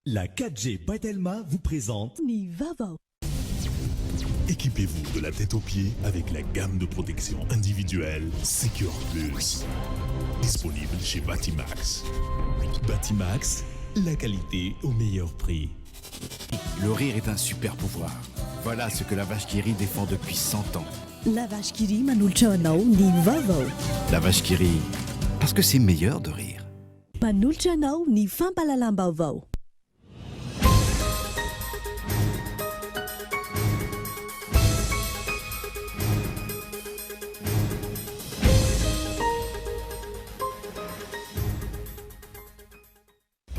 La 4G Batelma vous présente Ni Vava. Équipez-vous de la tête aux pieds avec la gamme de protection individuelle Secure Plus. Disponible chez Batimax. Batimax, la qualité au meilleur prix. Le rire est un super pouvoir. Voilà ce que la vache qui rit défend depuis 100 ans. La vache qui rit manulchanao Ni Vava. La vache qui rit, parce que c'est meilleur de rire. Manulchanao Ni Fampalalambavao.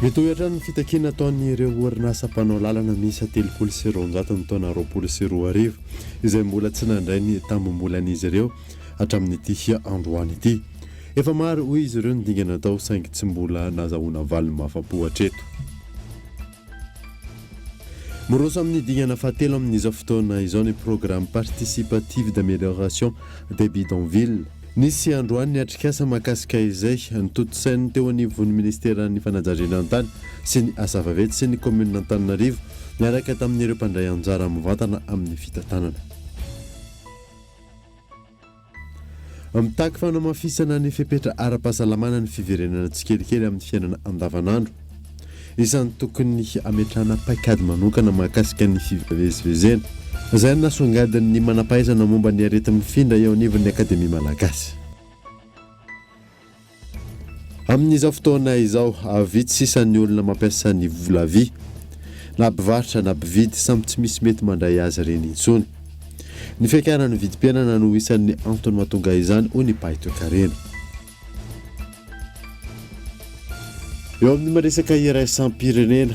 Mitohatra ny fitakiana ataon'ireo orinasa mpanao lalana misy 300 ny taona 2020 izay mbola tsy nandray ny tambombolan'izy ireo hatramin'ity androany ity. Efa maro hoy izy ireo ny dingana atao saingy tsy mbola nazahoana valy mafapo hatreto. Miroso amin'ny dingana fahatelo amin'izao fotoana izao ny programme participative d'amélioration des bidonvilles. Nisy androany ny atrikasa mahakasika izay nitotosainy teo anivon'ny ministeran'ny fanajarinantany sy ny asa vaventy sy ny commune Antananarivo miaraka tamin'ireo mpandray anjara mivantana amin'ny fitantanana. Mitaky fanamafisana ny fepetra ara-pahasalamana ny fiverenana tsikelikely amin'ny fiainana andavanandro. Isan'ny tokony ametrahana paikady manokana mahakasika ny fivezivezena. Izay nasongadiny manampahaizana momba ny arety mifindra eo anivon'ny akademia malagasy. Amin'izao fotoana izao vitsy sisan'ny olona mampiasa ny vola vy na mpivarotra na mpividy samy tsy misy mety mandray azy ireny intsony. Ny fiakaran'ny vidim-piainana no isan'ny antony mahatonga izany hoy ny Mpahay Toekarena. Eo amin'ny maresaka iraisam-pirenena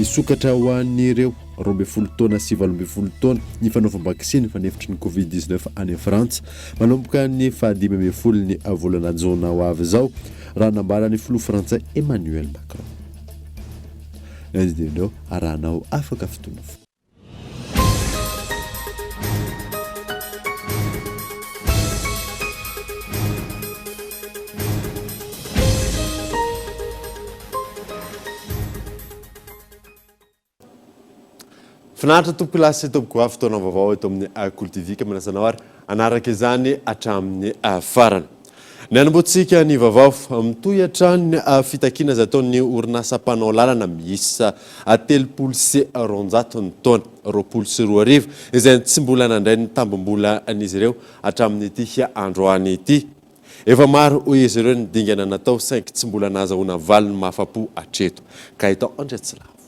isokatra ho an'ireo 12 taona sy 18 taona ny fanaovam-bakisiny fanefitry ny Covid-19 any Frantsa manomboka ny 15 ny volana Jona ho avy izao raha nambaran'ny filoha frantsay Emmanuel Macron. Nandinao arahanao afaka fotoana fo. Finaritra tompilasy tompoko avy fotoana vaovao eto amin'ny Akolo TV ka manasana ary anaraka izany hatramin'ny farany. Ny anomboantsika ny vaovao mitohy hatrany fitakiana izay ataon'ny orinasa mpanao lalana miisa 300 ny taona 2020 izay tsy mbola nandray ny tambombola an'izy ireo hatramin'ity androany ity. Efa maro hoy izy ireo ny dingana natao saingy tsy mbola nahazoana valy ny mahafapo hatreto. Ka itao Andretsilavo.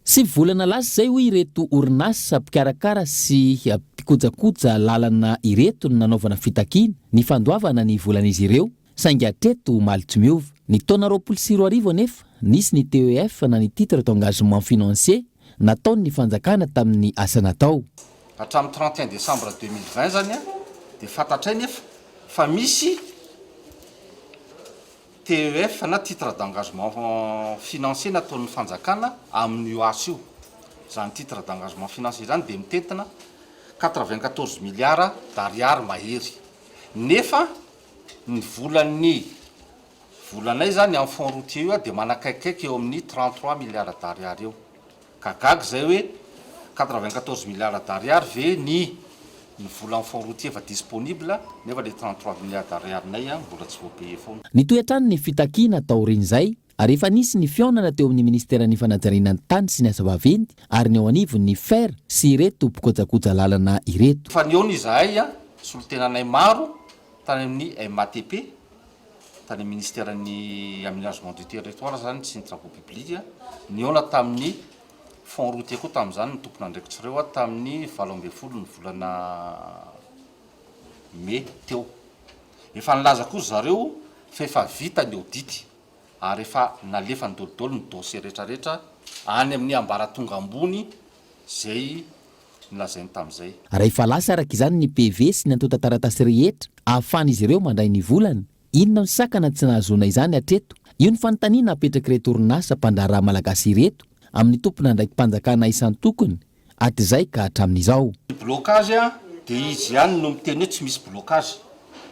Sy volana lasa zay hoy ireto orinasa mpikarakara sy mpikojakoja lalana ireto ny nanaovana fitakiana ny fandoavana ny volan'izy ireo saingy hatreto malotsy miova. Ny taona 2020 anefa nisy ny TEF na ny titre d'engagement financier nataony ny fanjakana tamin'ny asa natao. Hatramin'ny 31 décembre 2020 zany dia fantatray nefa fa misy TEF na titre d'engagement financier nataon'ny fanjakana amin'io asa io. Zany titre d'engagement financier zany dia mitentina 94 milliards d'ariary mahery. Nefa ny volanay zany amin'ny fond routier io dia manakaikaiky eo amin'ny 33 milliards d'ariary eo. Ka gaga zay hoe 94 milliards d'ariary ve ny vola fond routier va disponible nefa le 33 milliards d'ariary nay mbola tsy voapaye foana. Nitohy hatrany ny fitakiana taorin'izay ary efa nisy ny fiaonana teo amin'ny ministeran'ny fanajarinan'ny tany sy ny asa vaventy ary ny ao anivon'ny fer sy ireto mpikojakoja lalana ireto. Fa niona izahay solotenanay maro tany amin'ny MATP tany ministeran'ny aménagement du territoire zany sy ny travaux publics niona tamin'ny fond routier koa tamin'izany ny tompona andraikitsireo tamin'ny 20 ny volana mai teo. Efa nilaza koa zareo fa efa vita ny audit ary efa nalefa ny dolidolo ny dossier rehetrarehetra any amin'ny ambaratonga ambony zay nilazainy tamin'izay. Rehefa lasa araka izany ny PV sy ny antota taratasy rehetra ahafahan'izy ireo mandray ny volana. Inona ny sakana tsy nahazoana izany hatreto? Io ny fanontaniana apetraka ireto orinasa mpandraharaha malagasy ireto amin'ny tompona ndraiky mpanjakana isan'ny tokony atizay ka hatramin'izao. Blocage dia izy ihany no miteny hoe tsy misy blocage.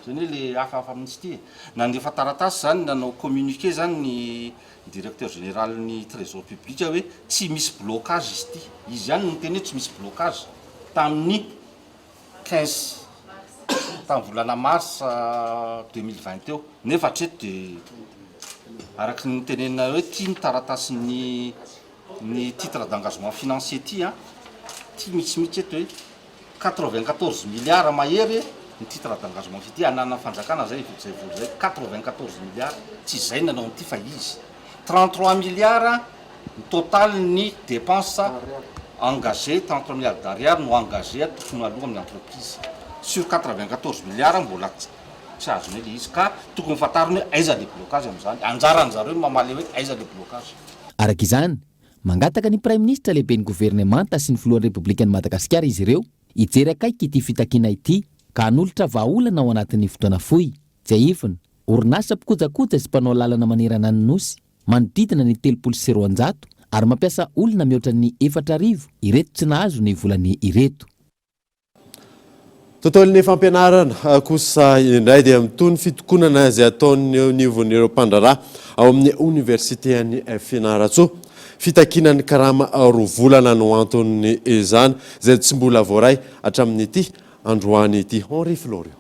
Zany hoe le hafahafa amin'izy ity. Nandefa taratasy zany nanao communiqué zany directeur général ny trésor public hoe tsy misy blocage izy ity, izy ihany no teny hoe tsy misy blocage tamin'ny 15 tamin'ny volana mars 2020 eo, nefa hatreto de araky ny tenena hoe tia ny taratasy ny titre d'engagement financier ty a ty mitsy eto hoe 94 milliards mahery ny titre d'engagement ty anana fanjakana zay zay voly zay 94 milliards tsy zay nanao ty fa izy 33 milliards ny total ny dépense engagé 33 milliards d'ariary no engagé atokony aloha amin'ny entreprise sur 94 milliards mbola tsy azony le izy ka tokony fantariny hoe aiza le blocage am'izany anjaran'zareo mamaly hoe aiza le blocage. Araka izany mangataka ny prime ministre lehibe ny gouvernemanta sy ny filohan'ny republikan'ny Madagasikara izy ireo hijery akaiky ity fitakina ity ka hanolotra vahaolana ao anatin'ny fotoana fohy. Jaifina orinasa mpikojakoja sy mpanao lalana manerana ny nosy manodidina ny 300 ary mampiasa olona mihoatra ny 4,000 ireto tsy nahazo ny volany ireto. Tontolon'ny fampianarana kosa indray dia mitony fitokonana izay ataon'ny nivon'ireo mpandraraha ao amin'ny université any Fianarantsoa. Fitakinan'ny karama roa volana no antony izany izay tsy mbola voaray hatramin'ity androany ity. Henri Florio.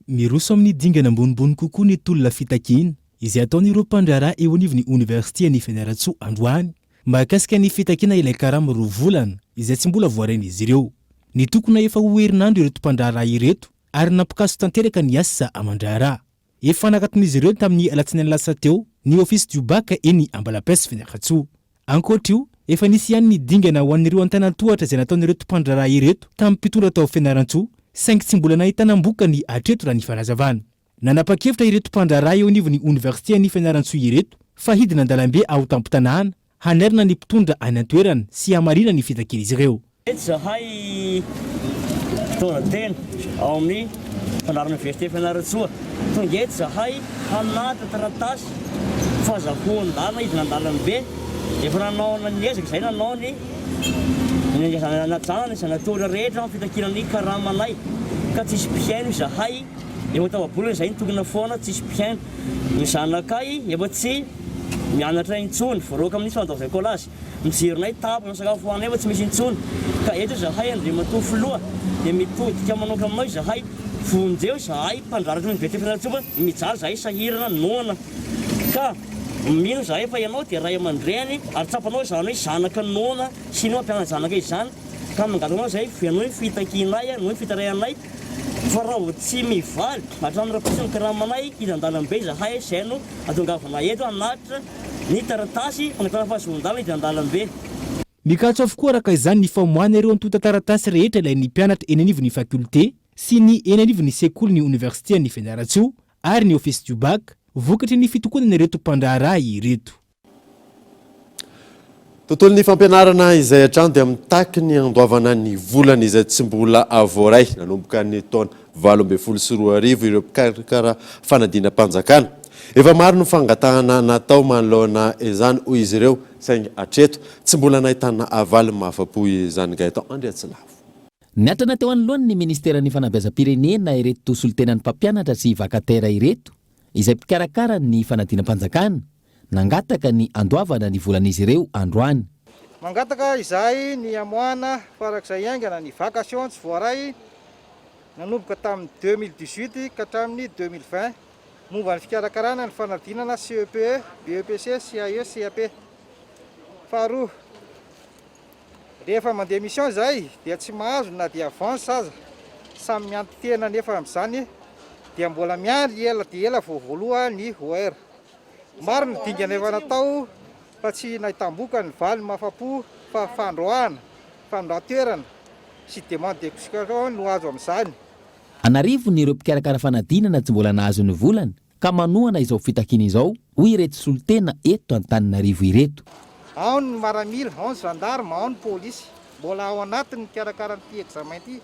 Miroso amin'ny dingana ambonimbony kokoa ny tolona fitakina izay ataon'ireo mpandraraha eo anivon'ny université any Fianarantsoa androany mahakasika ny fitakina ilay karama roa volana izay tsy mbola voarain'izy ireo. Ny tokona efa ho herinandro ireto mpandraraha ireto ary nampikaso tanteraka ny asa amandraraha. Efa nakaton'izy ireo tamin'ny alatsinainy lasa teo ny office du bac eny Ambalapes Fianarantsoa. Ankoatra efa nisy ihany ny dingana ho an'ireo antanantohatra izay nataon'ireto mpandraraha ireto tamin'ny mpitondra tao Fianarantsoa saingy tsy mbola nahitana mbokany hatreto raha ny fanazavana. Nanapa-kevitra ireto mpandraraha eo anivon'ny université any Fianarantsoa ireto fa hidina an-dalambe ao tampon-tanàna hanerina ny mpitondra any an-toerana sy hamarina ny fitakina izy ireo. Zahay mpitondra tena ao amin'ny mpandrarana université Fianarantsoa tonga eto zahay hanatra taratasy fahazahoan-dalana hidina an-dalambe efa nanao niezaka izay nanao ny najana ny zanatory rehetra fitakinan'ny karamanay ka tsisy mpiaino zahay efa tavabolana izay nitokona foana tsisy mpiaino ny zanakay efa tsy mianatra intsony voaroka amin'ny fandaozay kolazy mijeronay tapo ny sakafo hoanay efa tsy misy intsony ka eto zahay andre matoa filoha dia mitodika manokana aminao zahay vonjeo zahay mpandraratra ny université Fianarantsoa mijaly zahay sahirana noana ka mino zahay fa ianao dia ray aman-dreny ary tsapanao zany hoe zanaka noana sy no ampianana zanaka izany ka mangatanao zahay fianao ny fitakinay noho ny fitarayanay fa raha tsy mivaly hatramin'ny rahaposy ny karamanay hidan-dalambe zahay zay no atongavana eto hanatitra ny taratasy fanakana fahazoan-dalana hidan-dalambe. Mikatso avokoa araka izany ny famoahana ireo antota taratasy rehetra ilay ny mpianatra eny anivon'ny fakulté sy ny eny anivon'ny sekoly ny université ny Fianarantsoa ary ny office du bac vokatry ny fitokonana ireto mpandraraha ireto. Tontolon'ny fampianarana izay hatrany dia mitaky ny andoavana ny volana izay tsy mbola voaray nanomboka ny taona 2024 ireo mpikarakara fanadina-mpanjakana. Efa maro no fangatahana natao manoloana izany hoy izy ireo saingy hatreto tsy mbola nahitana avaly mahafapo izany Gaëtan Andriatsilavo. Niatrana teo anoloany ny ministeran'ny fanabeazam-pirenena ireto solitenan'ny mpampianatra sy vakatera ireto izay mpikarakara ny fanadina-mpanjakana nangataka ny andoavana ny volan'izy ireo androany. Mangataka izahay ny amoahana farak'izay aingana ny vacation tsy voaray nanomboka tamin'ny 2018 ka hatramin'ny 2020 momba ny fikarakarana ny fanadinana CEPE, BEPC, CAE, CAP. Faharoa, rehefa mandeha mission izay dia tsy mahazo na dia avance aza samy mianty tena nefa amin'izany dia mbola miandry ela dia ela vao voaloha ny OR. Maro ny dingana efa natao fa tsy nahitam-boka ny valy mahafapo fa fandroahana, fandrohan-toerana sy demande d'explication no azo amin'izany. Anarivo ny ireo mpikarakara fanadinana tsy mbola nahazo ny volana ka manohana izao fitakina izao hoy ireto solitena eto Antananarivo ireto. Ao ny maramila, ao ny gendarme, ao ny polisy mbola ao anatiny karakaran'ity examen ity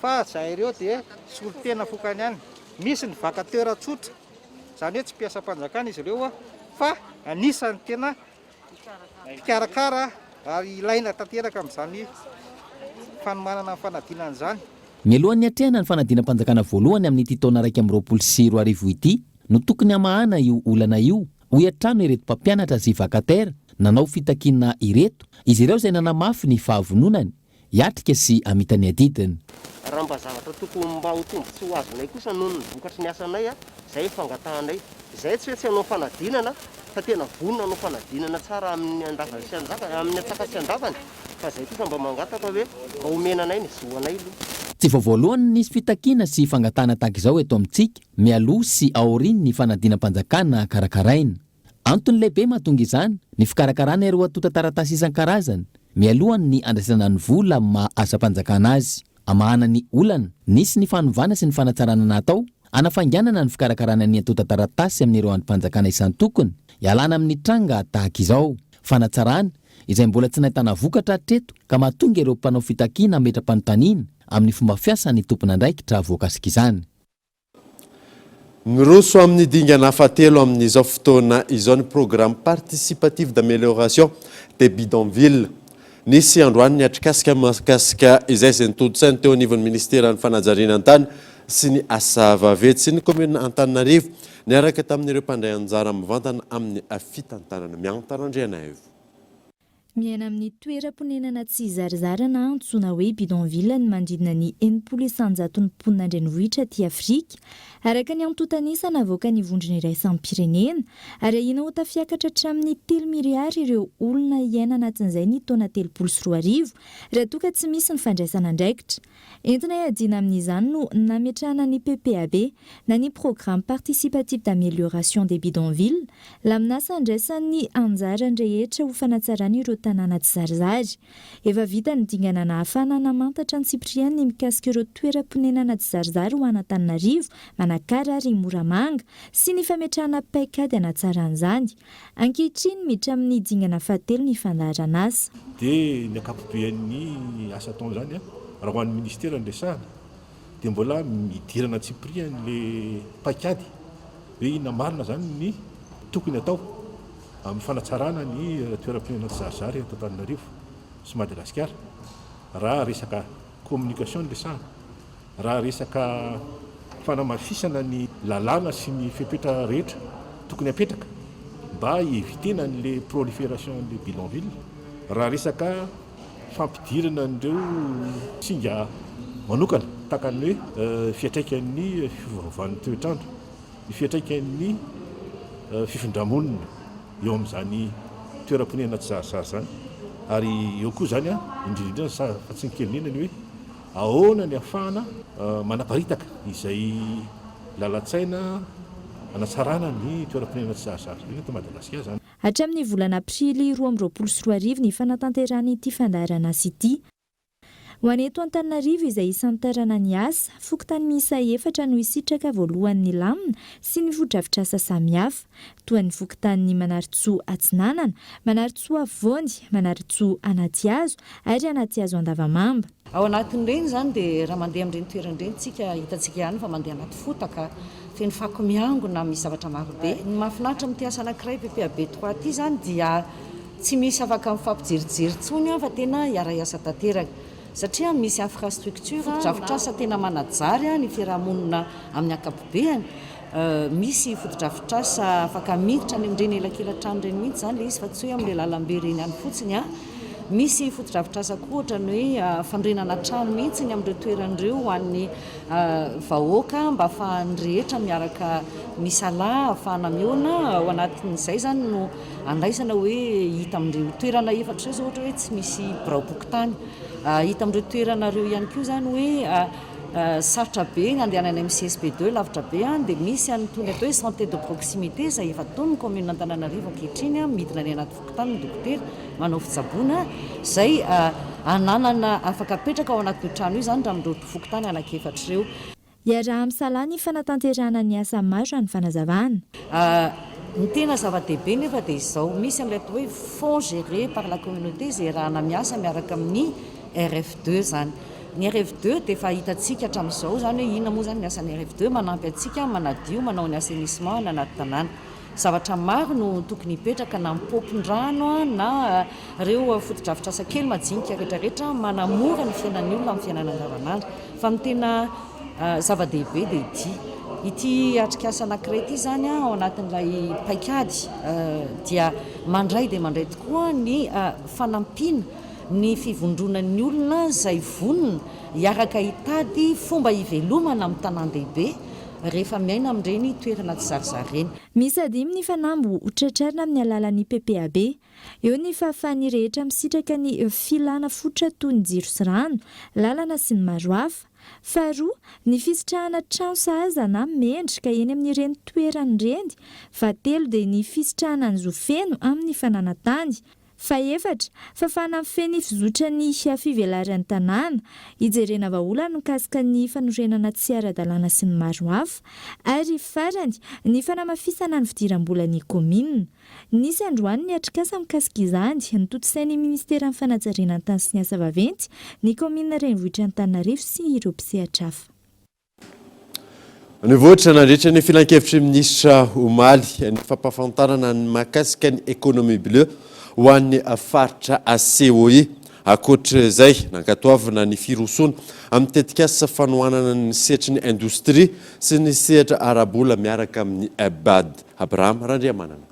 fa zahay ireo dia solitena fokany ihany. Misy ny vakateur tsotra izany hoe tsy mpiasa-mpanjakana izy ireo fa anisany tena mpikarakara ary ilaina tanteraka amin'izany fanomanana ny fanadinana izany. mialohan'ny atrehana ny fanadinam-panjakana voalohany amin'ity taona 2024 ity no tokony hamahana io olana io ho iatrano ireto mpampianatra sy vakatera nanao fitakina ireto izy ireo izay nanamafy ny fahavononany hiatrika sy amitany adidiny. Raha mba zavatra tokony mba ho tombontsoa ho azonay kosa noho ny vokatry ny asanay izay fangatahanay izay tsy hoe tsy hanao fanadinana fa tena vonona hanao fanadinana tsara amin'ny andavany sy amin'ny atsaka sy andavany fa izay kosa mba mangataka hoe mba omenanay ny zoanay aloha. Tsy vao voalohany nisy fitakina sy fangatana tahaka izao eto amintsika mialoha sy aoriny ny fanadinam-panjakana karakaraina. Antony lehibe mahatonga izany ny fikarakarana ireo atota taratasy isan-karazany mialohany ny andraisana ny vola ma asa-panjakana azy. Amahana ny olana nisy ny fanovana sy ny fanatsarana natao anafanganana ny fikarakarana ny atota taratasy amin'ireo andrim-panjakana isan-tokony ialana amin'ny tranga tahaka izao. Fanatsarana izay mbola tsy nahitana vokatra hatreto ka mahatonga ireo mpanao fitakina ametra-panontaniana amin'ny fomba fiasan'ny tompona andraikitra voakasika izany. Miroso amin'ny dingana fahatelo amin'izao fotoana izao ny programme participatif d'amélioration des bidonvilles. Nisy androany ny atrikasika mahakasika izay izay nitoditsainy teo anivon'ny ministera ny fanajariana an-tany sy ny asa vaventy sy ny commune Antananarivo niaraka tamin'ireo mpandray anjara mivantana amin'ny fitantanana miantarandriana evo. Miaina amin'ny toeram-ponenana tsy zarizarana antsoina hoe bidonville ny mandridina ny 900 mponina andrenivohitra aty Afrika araka ny antotanisana avoaka ny vondrona iray sampirenena ary ahina ho tafiakatra hatramin'ny 3 miliary ireo olona iaina anatin'izay ny taona 2024 raha toa ka tsy misy ny fandraisana andraikitra. Entina iadina amin'izany no nametrahana ny PPAB na ny programme participatif d'amélioration des bidonvilles lamnasa andraisan'ny anjara rehetra ho fanatsarana ireo tanàna tsy zarizary. Efa vita ny dingana na hafana namantatra ny Cyprien ny mikasika ireo toeram-ponenana tsy zarizary ho Antananarivo, Manakara ary Moramanga sy ny fametrahana paikady anatsaran'izany. Ankehitriny miditra amin'ny dingana fahatelo ny fandaharana asa. Dia ny akapobean'ny asa taona zany raha ho an'ny ministera nresahana dia mbola midirana Cyprien le paikady hoe inona marina zany ny tokony atao amin'ny fanatsarana ny toeram-ponenana tsy zarizary eto Antananarivo sy Madagasikara. Raha resaka communication nresahana, raha resaka fanamafisana ny lalàna sy ny fepetra rehetra tokony apetraka mba evitena n'le prolifération de bidonville, raha resaka fampidirana n'ireo singa manokana tahaka ny hoe fiatraikan'ny fiovaovan'ny toetrandro, ny fiatraikan'ny fifindramonina eo amin'izany toeram-ponenana tsy zarizary zany. Ary eo koa zany indrindra fa tsy ny kelinena ny hoe ahoana ny ahafahana manaparitaka izay lalan-tsaina anatsarana ny toeram-ponenana tsy zarizary eto Madagasikara zany. Hatramin'ny volana aprily 2024 ny fanatanterahana ity fandaharana asa ity. Ho aneto Antananarivo izay isan'ny tarana ny asa, fokontany miisa 4 no isitraka voalohan'ny lamina sy ny fodrafitrasa samihafa, toa ny fokontany Manaritsoa Atsinanana, Manaritsoa Avoany, Manaritsoa Anatiazo ary Anatiazo Andavamamba. Ao anatin'ireny zany dia raha mandeha amin'ireny toeran'ireny tsika hitantsika ihany fa mandeha anaty fotaka feno fako miangona misy zavatra maro be. Ny mahafinaritra amin'ity asa anankiray PPAB 3 ity zany dia tsy misy afaka mifampijerijery tsony fa tena hiara-iasa tanteraka. Satria misy infrastructure, fotodrafitrasa tena manajary ny fiarahamonina amin'ny ankapobeny. Misy fotodrafitrasa afaka miditra ny amin'ireny elakelan-trano ireny mihitsy zany le izy fa tsy hoe amin'ilay lalam-be ireny ihany fotsiny. Misy fotodrafitrasa koa ohatran'ny hoe fandrenana trano mihitsy ny amin'ireo toeran'ireo ho an'ny vahoaka mba ahafahan'ny rehetra miaraka misalaha ahafahana miona ao anatin'izay zany no andraisana hoe hita amin'ireo toerana efatra zao ohatra hoe tsy misy biraopokotany. Hita amin'ireo toerana ireo ihany koa zany hoe sarotra be ny andehanana amin'ny CSP2 lavitra be dia misy an'itony atao hoe santé de proximité izay efa taony ny commune Antananarivo ankehitriny midina any anaty fokontany ny dokotera manao fitsaboana izay ananana afaka apetraka ao anatin'io trano io zany raha amin'ireo fokontany anankefatra ireo. Iaraha amin'salah ny fanatanterahana ny asa maro ny fanazavana. Ny tena zava-dehibe nefa dia izao misy amin'ilay atao hoe fonds géré par la communauté izay rahana miasa miaraka amin'ny RF2 zany. Ny RF2 dia efa hitantsika hatramin'izao zany hoe inona moa zany ny asan'ny RF2 manampy antsika manadio manao ny assainissement ny anaty tanàna. zavatra maro no tokony hipetraka na mipopon-drano na reo fotodrafitrasa kely majinika rehetrarehetra manamora ny fiainan'ny olona amin'ny fiainana andavanandro fa ny tena zava-dehibe dia ity atrikasa anankiray ity zany ao anatin'ilay paikady dia mandray dia mandray tokoa ny fanampiana ny fivondronan'ny olona izay vonona hiaraka hitady fomba hivelomana amin'ny tanan-dehibe rehefa miaina amin'ireny toerana tsy zarizareny. Misy adimy ny fanambo hotratrarina amin'ny alalan'ny PPAB, eo ny fahafahan'ny rehetra misitraka ny filana fototra toy ny jiro sy rano, lalana sy ny maro hafa. Faharoa, ny fisitrahana trano sahaza na mendrika eny amin'ireny toerany reny. Fahatelo dia ny fisitrahana ny zofeno amin'ny fananantany. Fahaefatra, fafana feny fizotra ny fivelaran'ny tanàna, hijerena vahaolana mikasika ny fanorenana tsy ara-dalàna sy ny maro hafa, ary farany ny fanamafisana ny fidiram-bolan'ny komina. Nisy androany ny atrikasa mikasika izany, notontosain'ny Ministeran'ny Fanajariana ny tany sy ny asa vaventy, ny komina renivohitra Antananarivo sy ireo mpisehatra hafa. Nivoatra nandritra ny filan-kevitry Ministra Omaly ny fampafantarana ny mahakasika ny économie bleue ho an'ny faritra COI. Ankoatra izay nankatoavana ny firosona amin'ny tetikasa fanohanana ny sehatry ny indostria sy ny sehatra arabola miaraka amin'ny BAD. Abraham Randriamanana.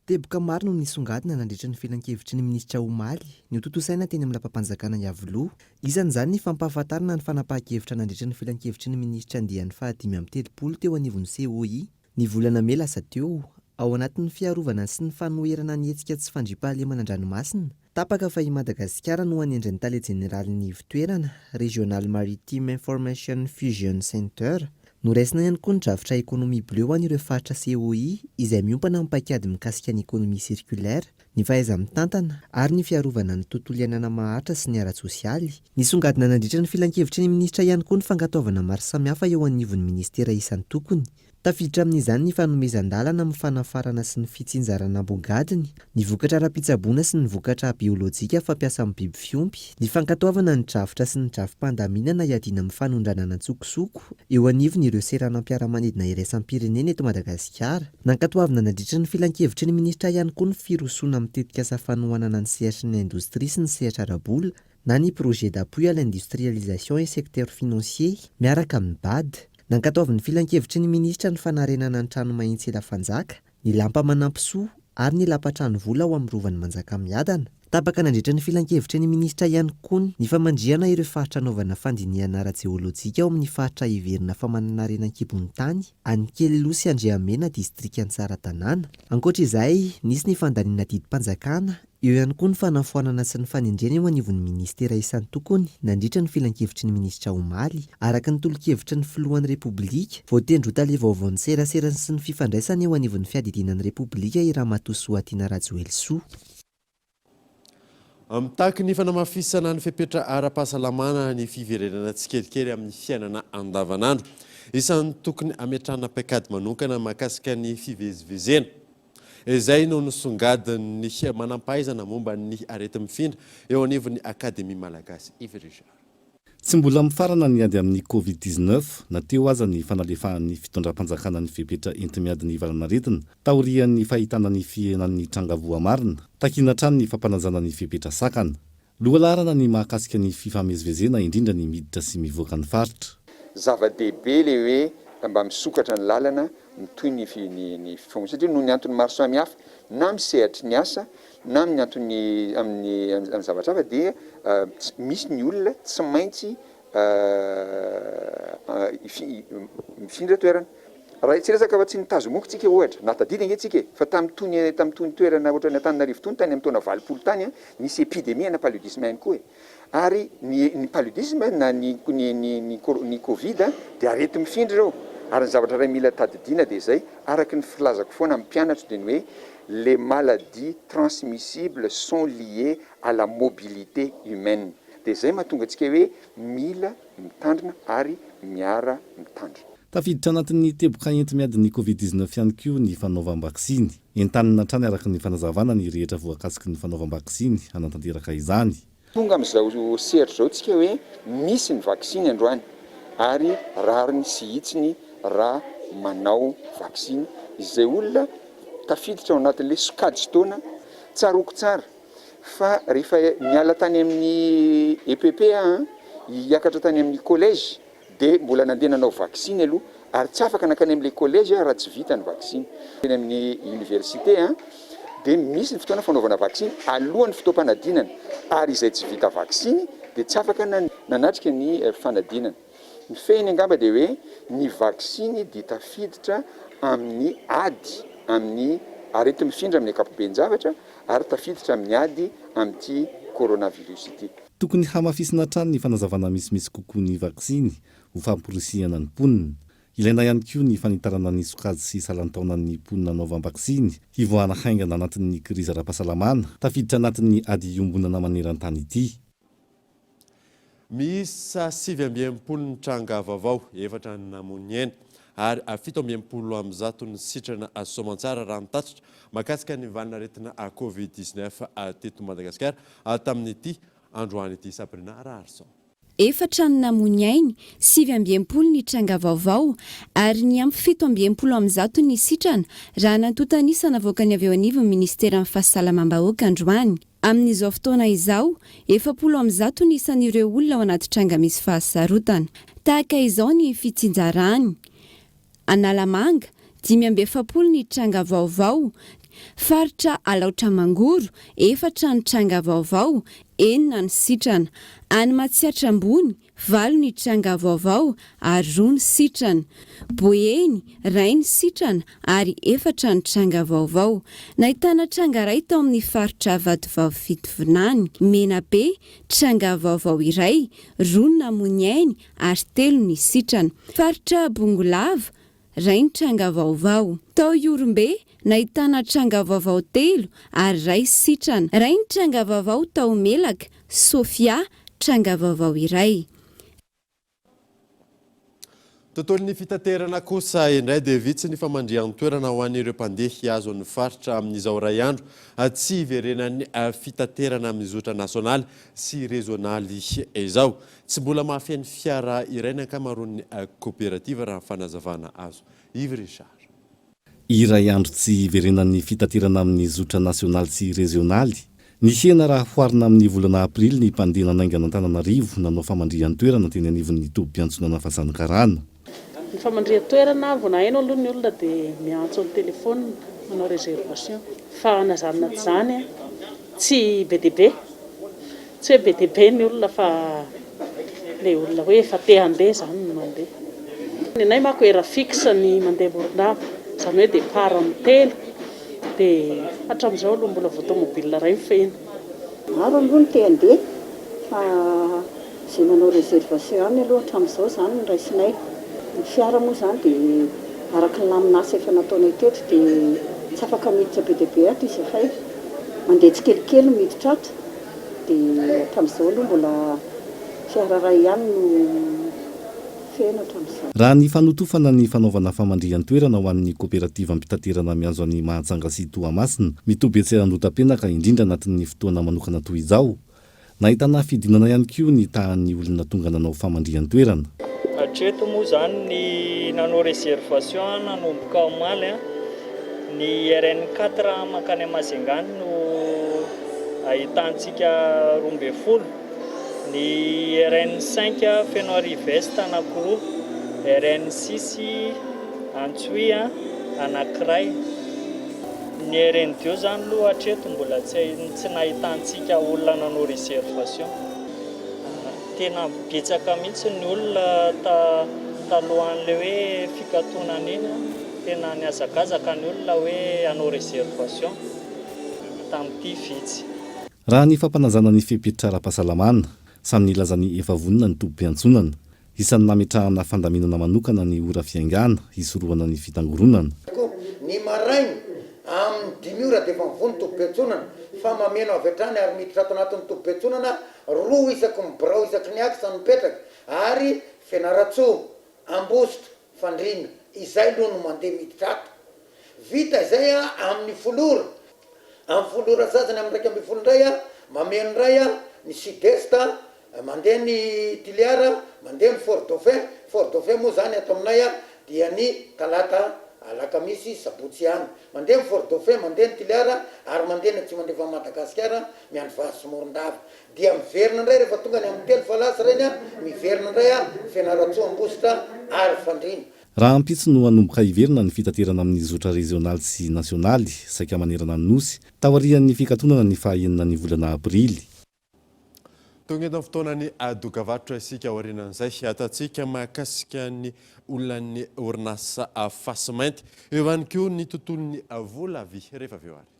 Teboka maro no nisongadina nandritra ny filan-kevitry ny Ministra Omaly ny hotontosaina teny amin'ny lampam-panjakana ny Avoloha. Isan'izany ny fampahafantarana ny fanapahan-kevitra nandritra ny filan-kevitry ny Ministra Andiany Fahadimy amby telopolo teo anivon'ny COI. Ny volana May lasa teo ao anatin'ny fiarovana sy ny fanoherana ny hetsika tsy fandriam-pahalemana an-dranomasina. Tapaka fa i Madagasikara no anendran'ny tale jeneralin'ny ivitoerana Regional Maritime Information Fusion Center. Noraisina ihany koa ny drafitra économie bleu ho an'ireo faritra COI izay miompana amin'ny paikady mikasika ny économie circulaire, ny fahaiza mitantana ary ny fiarovana ny tontolo iainana mahatra sy ny ara-tsosialy. Nisongadina nandritra ny filan-kevitry ny ministra ihany koa ny fangataovana maro samihafa eo anivon'ny ministera isan'ny tokony. Tafiditra amin'izany ny fanomezan-dalana amin'ny fanafarana sy ny fitsinjarana ambogadiny, ny vokatra ara-pitsaboana sy ny vokatra biolojika fampiasa amin'ny biby fiompy, ny fankatoavana ny drafitra sy ny drafim-pandaminana hiadiana amin'ny fanondranana tsokosoko eo anivony ireo seranam-piaramanidina iraisam-pirenena eto Madagasikara. Nankatoavana nandritra ny filan-kevitry ny ministra ihany koa ny firosoana amin'ny tetikasa fanohanana ny sehatry ny indostria sy ny sehatra arabola na ny projet d'appui à l'industrialisation et secteur financier miaraka amin'ny BAD. Nankataovan'ny filan-kevitry ny ministra ny fanarenana ny trano mahitsy ela fanjaka, ny lampa manampisoa ary ny lampatrano vola ao amin'ny rovan'ny Manjakamiadana. Tapaka nandritra ny filan-kevitry ny ministra ihany koa ny famandriana ireo faritra anaovana fandinihana ara-jeolojika ao amin'ny faritra Iverina famanana renan-kibon'ny tany, Anikely sy Andriamena distrika Antsaratanàna. Ankoatra izay, nisy ny fandaniana didim-panjakana, eo ihany koa ny fanafoanana sy ny fanendrena eo anivon'ny ministera isan'ny tokony nandritra ny filan-kevitry ny ministra Omaly araka ny tolo-kevitry ny filohan'ny repoblika voatendro tale vaovaon'ny seraserany sy ny fifandraisana eo anivon'ny fiadidinan'ny repoblika i Ramatoa Soatiana Rajoelsoa. Mitaky ny fanamafisana ny fepetra ara-pahasalamana ny fiverenana tsikelikely amin'ny fiainana andavanandro. Isan'ny tokony ametrahana paikady manokana mahakasika ny fivezivezena. Izay no nisongadiny manampahaizana momba ny arety mifindra eo anivon'ny Akademia Malagasy. Tsy mbola mifarana ny ady amin'ny Covid-19 na teo aza ny fanalefahan'ny fitondram-panjakana ny fepetra entimiadiny valanaretina taorian'ny fahitana ny fiainan'ny trangavoa marina takina trano ny fampanajana ny fepetra sakana. Lohalarana ny mahakasika ny fifamezivezena indrindra ny miditra sy mivoaka ny faritra. Zava-dehibe le hoe mba misokatra ny lalana toy ny fomba satria noho ny antony maro samihafa na misehatra ny asa na amin'ny antony amin'ny zavatra hafa dia misy ny olona tsy maintsy mifindra toerana. Raha tsy resaka fa tsy nitazomoko tsika ohatra na tadidina antsika fa tamin'itony toerana ohatra ny Antananarivo tony tany amin'ny taona 20 tany nisy épidémie na paludisme ihany koa ary ny paludisme na ny Covid dia arety mifindra reo. Ary ny zavatra ray mila tadidiana dia izay araky ny filazako foana amin'ny mpianatra dia ny hoe les maladies transmissibles sont liées à la mobilité humaine. Dia izay mahatonga antsika hoe mila mitandrina ary miara mitandrina. Tafiditra anatin'ny teboka entimiadin'ny Covid-19 ihany koa ny fanaovam-baksiny. Entanina hatrany araka ny fanazavana ny rehetra voakasiky ny fanaovam-baksiny hanatanteraka izany. Tonga amin'izao sehatra izao tsika hoe misy ny vaksiny androany ary rariny sy hitsiny raha manao vaksiny. Izay olona tafiditra ao anatin'le sokady sy taona tsaroko tsara fa rehefa miala tany amin'ny EPP hiakatra tany amin'ny collège dia mbola nandeha nanao vaksiny aloha ary tsy afaka nakany amin'ilay collège raha tsy vita ny vaksiny. Teny amin'ny université dia misy ny fotoana fanaovana vaksiny alohan'ny fotoam-panadinana ary izay tsy vita vaksiny dia tsy afaka nanatrika ny fanadinana. Ny fehiny angamba dia hoe ny vaksiny dia tafiditra amin'ny ady amin'ny arety mifindra amin'ny ankapobeny-javatra ary tafiditra amin'ny ady amin'ity coronavirus ity. Tokony hamafisina hatrany ny fanazavana misimisy kokoa ny vaksiny ho famporisihana ny mponina. Ilaina ihany koa ny fanitarana ny sokajy sy salantaonan'ny mponina naovam-vaksiny hivoahana haingana anatin'ny krizy ara-pahasalamana tafiditra anatin'ny ady iombonana maneran-tany ity. Misa 7 ny tranga vaovao 4 namon'ny ary 17 ny sitrana soamantsara raha mitatitra makasika ny vaninaretina COVID-19 teto Madagasikara tamin'ity androany ity Sabrina Ararson. 4 ny namon'ny 17 ny tranga vaovao ary ny ampy 17 ny sitrana raha nantotanisana avoakany avy eo anivo ministera amin'ny fahasalamam-bahoaka androany. Amin'izao fotoana izao 70 ny isan'ireo olona ao anaty tranga misy fahasarotana. Tahaka izao ny fitsinjarany. Analamanga 50 ny tranga vaovao, faritra Alaotra Mangoro 4 ny tranga vaovao, 9 ny sitrana. Any Matsiatra Ambony 4 ny tranga vaovao ary 2 ny sitrana. Boeny 1 ny sitrana ary 4 ny tranga vaovao. Nahitana tranga iray tao amin'ny faritra Vadivavy Fitovinany, Menabe tranga vaovao iray, 2 namon'ny ary 3 ny sitrana. Faritra Bongolava 1 ny tranga vaovao. Tao Iorombe nahitana tranga vaovao 3 ary 1 sitrana. 1 ny tranga vaovao tao Melaka, Sofia tranga vaovao iray. Tontolon'ny fitaterana kosa indray dia vitsy ny famandrian'ny toerana ho an'ireo mpandeha hiazo ny faritra amin'izao ray andro tsy iverenan'ny fitaterana amin'ny zotra nasionaly sy rezionaly izao. Tsy mbola mahafeno fiara iray ny ankamaroan'ny kooperativa raha fanazavana azo. Yves Richard. Iray andro tsy iverenan'ny fitaterana amin'ny zotra nasionaly sy rezionaly. Ny hena raha hoarina amin'ny volana aprily ny mpandeha nanaingana Antananarivo nanao famandrian'ny toerana teny anivon'ny tobi-piantsonana Fasankarana. Ny famandria-toerana vao nahaino aloha ny olona dia miantso ny telefona manao réservation fa nazanona zany tsy be dia be, tsy hoe be dia be ny olona fa ilay olona hoe efa te handeha zany no mandeha. Ny anay manko era fixe ny mandeha Morondava, izany hoe départ amin'ny 3 dia hatramin'izao aloha mbola vao tomobile iray mifehina. Maro aloha ny te handeha fa izay manao réservation any aloha hatramin'izao zany ny raisinay. Ny fiara moa zany dia araka ny laminasa efa nataonay teto dia tsy afaka miditra be dia be ato izy afay. Mandeha tsikelikely miditra ato dia hatramin'izao aloha mbola fiara iray ihany no fehina hatramin'izao. Raha ny fanotofana ny fanaovana famandrian'ny toerana ho an'ny kooperativa ampitaterana mianzo an'ny Mahatsanga sy Toamasina mitoby etsy-Andota-penaka indrindra anatin'ny fotoana manokana toy izao. Nahitana fidinana ihany koa ny tahan'ny olona tonga nanao famandrian'ny toerana. Hatreto moa zany ny nanao réservation nanomboka omaly ny RN4 makany Mazingany no ahitantsika 12, ny RN5 feno Arivo Est anankiroa, RN6 Antsoy anankiray. Ny RN2 zany aloha hatreto mbola tsy nahitantsika olona nanao réservation. Tena betsaka mihitsy ny olona talohan'le hoe fikatoanana iny tena niazakazaka ny olona hoe hanao réservation tamin'ity vitsy. Raha ny fampanazana ny fepetra ara-pahasalamana samy nilazany efa vonina ny tobi-piantsonana isan'ny nametrahana fandaminana manokana ny ora fiaingana hisoroana ny fitangoronana. Ny marainy amin'ny 10 ora dia efa mivony tobi-piantsonana fa mameno avy hatrany ary miditra ato anatin'ny tobi-piantsonana 2 isaky ny birao isaky ny akisa no mipetraka ary Fianaratsoa, Ambositra, Fandrina izay aloha no mandeha miditra ato. Vita izay amin'ny folora. Amin'ny folora sasany amin'ny 1 ndray mameno ndray ny Sud-Est, mandeha ny Tiliara, mandeha ny Fort Dauphin moa zany ato aminay dia ny talata alakamisy sabotsy any mandeha ny Fort Dauphin mandeha ny Tiliara ary mandeha ny atsimo andrefa Madagasikara miany Vasy sy Morondava dia miverina indray rehefa tonga ny amin'ny telo falasa reny miverina indray Fianaratsoa Ambositra ary Fandrina. Raha ampitso no hanomboka hiverina ny fitaterana amin'ny zotra regionaly sy nasionaly saika manerana ny nosy taorian'ny fikatonana ny fahaenina ny volana aprily. Tonga eto fotoana ny adokavarotra isika aorianan'izay atatsika mahakasika ny olona ny orinasa Fasemainty eo ihany koa ny tontolon'ny vola vy rehefa avy eo ary.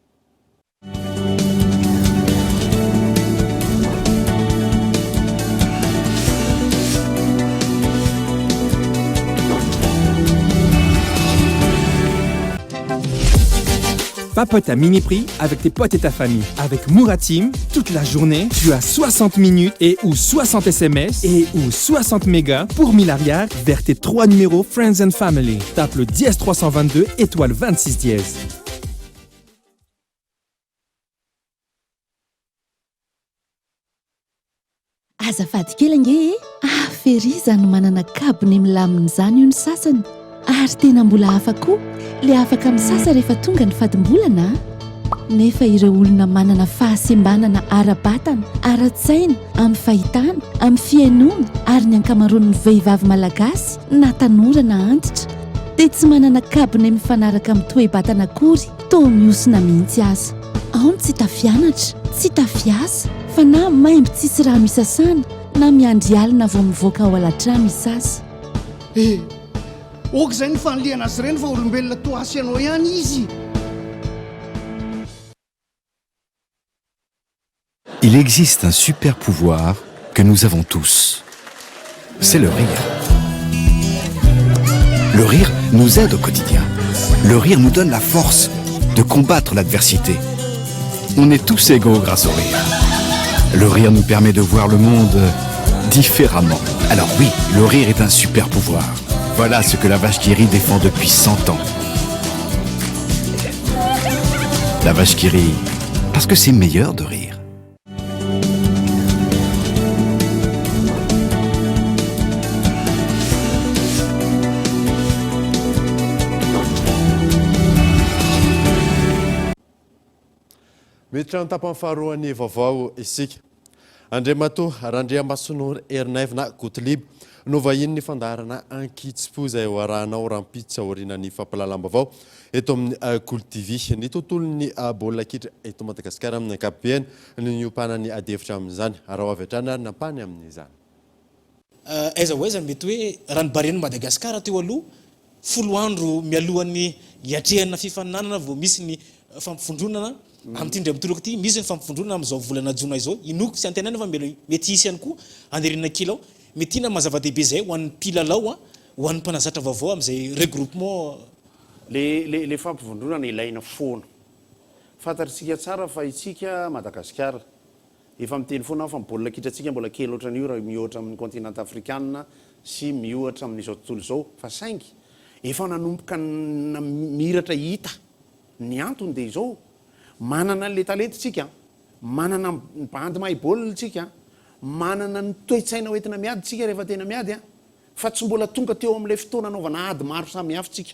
Papote à mini prix avec tes potes et ta famille. Avec Mouratim, toute la journée, tu as 60 minutes et ou 60 SMS et ou 60 mégas pour 1000 arrières vers tes 3 numéros Friends and Family. Tape le dièse 322 étoile 26 dièse. Azafady kely nge ferizany manana kabony milamina izany io ny sasany ary tena mbola hafa koa le afaka misasa rehefa tonga ny fatimbolana nefa ireo olona manana fahasembanana ara-batana ara-tsaina amin'ny fahitana amin'ny fiainona ary ny ankamaroan'ny vehivavy malagasy na tanora na antitra dia tsy manana kabony mifanaraka amin'ny toe-batana akory toa miosina mihitsy aza ao ny tsy tafianatra tsy tafiasa fa na maimbo tsisy raha misasana na miandry alina vao mivoaka ao alatrano misasa oka izay ny fanoliana azy ireny fa olombelona toa asy anao ihany izy. Il existe un super pouvoir que nous avons tous. C'est le rire. Le rire nous aide au quotidien. Le rire nous donne la force de combattre l'adversité. On est tous égaux grâce au rire. Le rire nous permet de voir le monde différemment. Alors oui, le rire est un super pouvoir. Voilà ce que la vache qui rit défend depuis 100 ans. La vache qui rit, parce que c'est meilleur de rire. Miditra ny tapany faharoan'ny vaovao isika. Andriamatoa Randriamasinoro Ernevna Gottlieb no vahiny ny fandaharana ankitspo izay ho arahanao rampitsa aorianan'ny fampalalam-baovao eto amin'ny Cool TV. Ny tontolon'ny baolina kitra eto Madagasikara amin'ny ankapobeny no niompanany adevitra amin'izany ary ao avy hatrany ary nampany amin'izany. Aiza ho aiza mety hoe raha ny baren'i Madagasikara teo aloha 10 andro mialohan'ny hiatrehana fifaninanana vao misy ny fampifondronana amin'ny indray mitoroka ty misy ny fampifondronana amin'izao volana jona izao inoko sy antenana fa mety hisy ihany koa anderina kilao mety na mazava-dehibe zay ho an'ny mpilalao ho an'ny mpanazatra vaovao amin'izay regroupement le fampifondronana ilaina foana fantatritsika tsara fa itsika Madagasikara efa miteny foana fa baolina kitra tsika mbola kely ohatran'io raha mihoatra amin'ny continent africaine sy mihoatra amin'izao tontolo izao fa saingy efa nanomboka miratra hita ny antony dia izao manana le talentsika manana bandy mahay baolina tsika manana ny toe-tsaina hoentina miady tsika rehefa tena miady fa tsy mbola tonga teo amin'ilay fotoana anaovana ady maro samy hafa tsika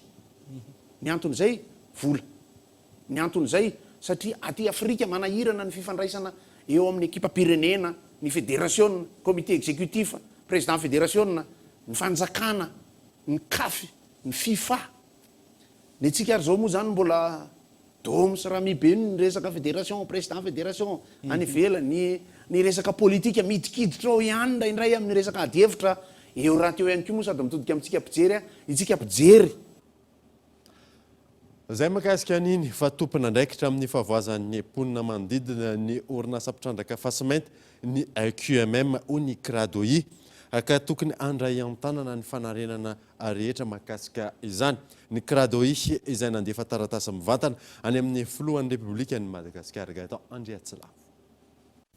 ny antony izay vola ny antony izay satria aty Afrika manahirana ny fifandraisana eo amin'ny ekipa pirenena ny fédération comité exécutif président fédération ny fanjakana ny CAF ny FIFA ny tsika ary zao moa zany mbola doms raha mibe ny resaka fédération président fédération any ivelany ny resaka politika midikiditra ao ihany indraindray amin'ny resaka adihevitra eo raha teo ihany koa moa sady mitodika amintsika mpijery itsika mpijery. Zay makasika an'iny fa tompona ndraikitra amin'ny fahavoazan'ny mponina manodidina ny orinasa mpitrandraka Fasemainty ny QMM ho ny Cradoi ka tokony andray an-tanana ny fanarenana rehetra mahakasika izany. Ny Cradoi izay nandefa taratasy mivantana any amin'ny filohan'ny Repoblikan'i Madagasikara gato Andriatsilavo.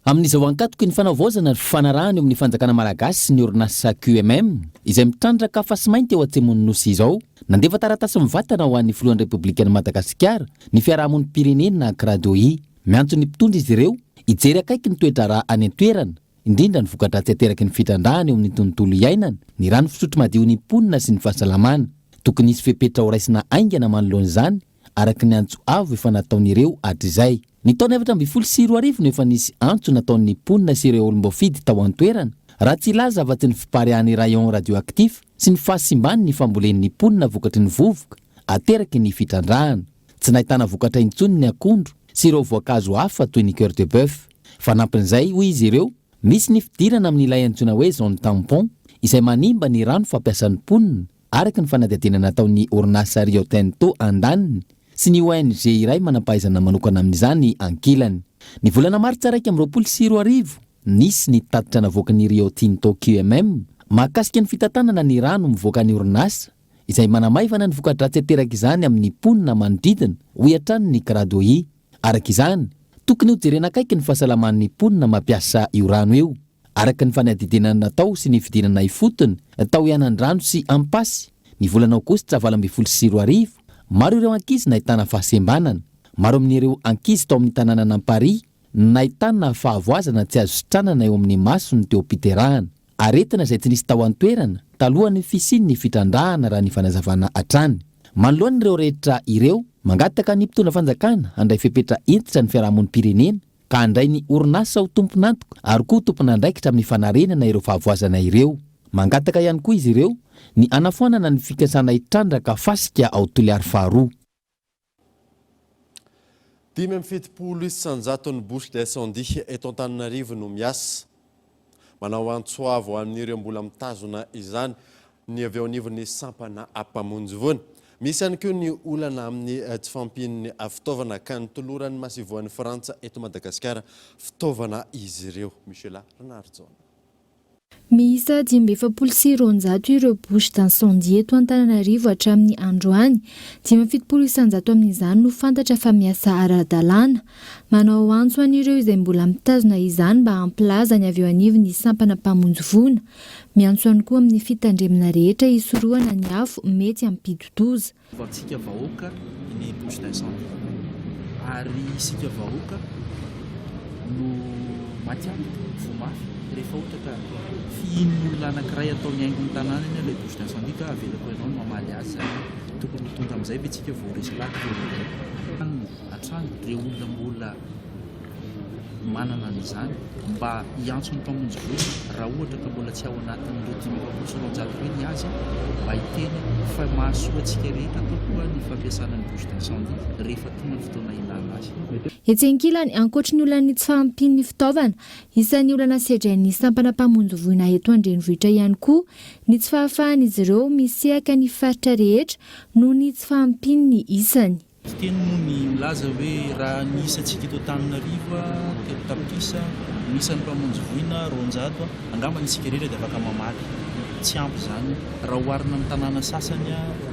Amin'izao ankatoky ny fanavaozana ny fanarahany amin'ny fanjakana malagasy ny orinasa QMM izay mitrandraka Fasemainty eo atsemon'ny nosy izao nandefa taratasy mivantana ho an'ny filohan'ny Repoblikan'i Madagasikara ny fiarahamon'ny pirenena Cradoi miantso ny mpitondra izy ireo hijery akaiky ny toetra any an-toerana indrindra ny vokatra tsy ateraky ny fitandrahany eo amin'ny tontolo iainana ny rano fisotro madio ny mponina sy ny fahasalamana tokony isy fepetra ho raisina aingana manoloan'izany araka ny antso avo efa nataon'ireo hatr'izay. Ny taona 2024 no efa nisy antso nataon'ny mponina sy ireo olom-boafidy tao an-toerana raha tsy ilaza avatsy ny fiparihan'ny rayon radioactif sy ny fahasimbany ny fambolen'ny mponina vokatry ny vovoka ateraky ny fitrandrahana. Tsy nahitana vokatra intsony ny akondro sy ireo voankazo hafa toy ny cœur de bœuf. Fanampin'izay hoy izy ireo misy ny fidirana amin'ilay antsoina hoe zone tampon izay manimba ny rano fampiasan'ny mponina araka ny fanadihadiana nataon'ny orinasa Rio Tinto andaniny sy ny ONG iray manampahaizana manokana amin'izany ankilany. Ny volana martsa 2024 nisy ny tatitra navoakan'ny Rio Tinto QMM mahakasika ny fitatanana ny rano mivoaka ny orinasa izay manamaivana ny voka-dratsy ateraka izany amin'ny mponina manodidina hoy hatrany ny Kradoi. Araka izany tokony ho jerena akaiky ny fahasalaman'ny mponina mampiasa io rano eo araka ny fanadidinana natao sy ny fidinana ifotony tao ihanan-drano sy ampasy. Ny volana aogositra 2024 maro ireo ankizy nahitana fahasembanana. Maro amin'ireo ankizy tao amin'ny tanàna Nampari nahitana fahavoazana tsy azo sitranana eo amin'ny masony teo am-piterahana. Aretina izay tsy nisy tao an-toerana talohan'ny fisiany ny fitrandrahana raha ny fanazavana hatrany. Manoloany ireo rehetra ireo mangataka ny mpitondra fanjakana handray fepetra entitra ny fiarahamon'ny pirenena ka handray ny orinasa ho tompon'antoka ary koa tompon'andraikitra amin'ny fanarenana ireo fahavoazana ireo. Mangataka ihany koa izy ireo ny anafoanana ny fikasana hitrandraka fasika ao Toliary faharoa. 570 bouches d'incendie eto Antananarivo no miasa. Manao antsoavo amin'ireo mbola mitazona izany ny avy eo anivon'ny sampana ampamonjy. Misy ihany koa ny olana amin'ny tsy fampin'ny fitaovana ka nitoloran'ny masivoan'ny Frantsa eto Madagasikara fitaovana izy ireo. Michela Renardson. Miisa 570 ireo bouches d'incendie eto Antananarivo hatramin'ny androany. 570 amin'izany no fantatra fa miasa ara-dalàna. Manao antso an'ireo izay mbola mitazona izany mba hampilaza ny avy eo anivon'ny sampana mpamonjy. Miantso ihany koa amin'ny fitandremana rehetra hisorohana ny afo mety hampidi-doza. Vatsika vahoaka ny bouches d'incendie ary isika vahoaka no matianto vomafy rehefa ohatra ka fihin'olona anankiray ataony haingony tanàna iny ilay bouche d'incendie ka avelako ianao no mamaly azy zany tokony tonga amin'izay ve tsika voaresy laty hatrany ireo olona mbola manana an'izany mba hiantso ny mpamonjy vola raha ohatra ka mbola tsy ao anatin'ireo 570 ny azy mba hiteny fa mahasoa antsika rehetra tokoa ny fampiasana ny bouche d'incendie rehefa tonga ny fotoana ilana azy. Etsy ankilany ankoatry ny olana tsy fahampin'ny fitaovana, isan'ny olana sedrain'ny sampana mpamonjy voina eto an-drenivohitra ihany koa ny tsy fahafahan'izy ireo misehaka ny faritra rehetra noho ny tsy fahampin'ny isany. Teny moa ny milaza hoe raha ny isantsika eto Antananarivo telo tapitisa ny isan'ny mpamonjy voina 200 angamba ny isika rehetra dia afaka mamaly. Tsy ampy zany raha oharina amin'ny tanàna sasany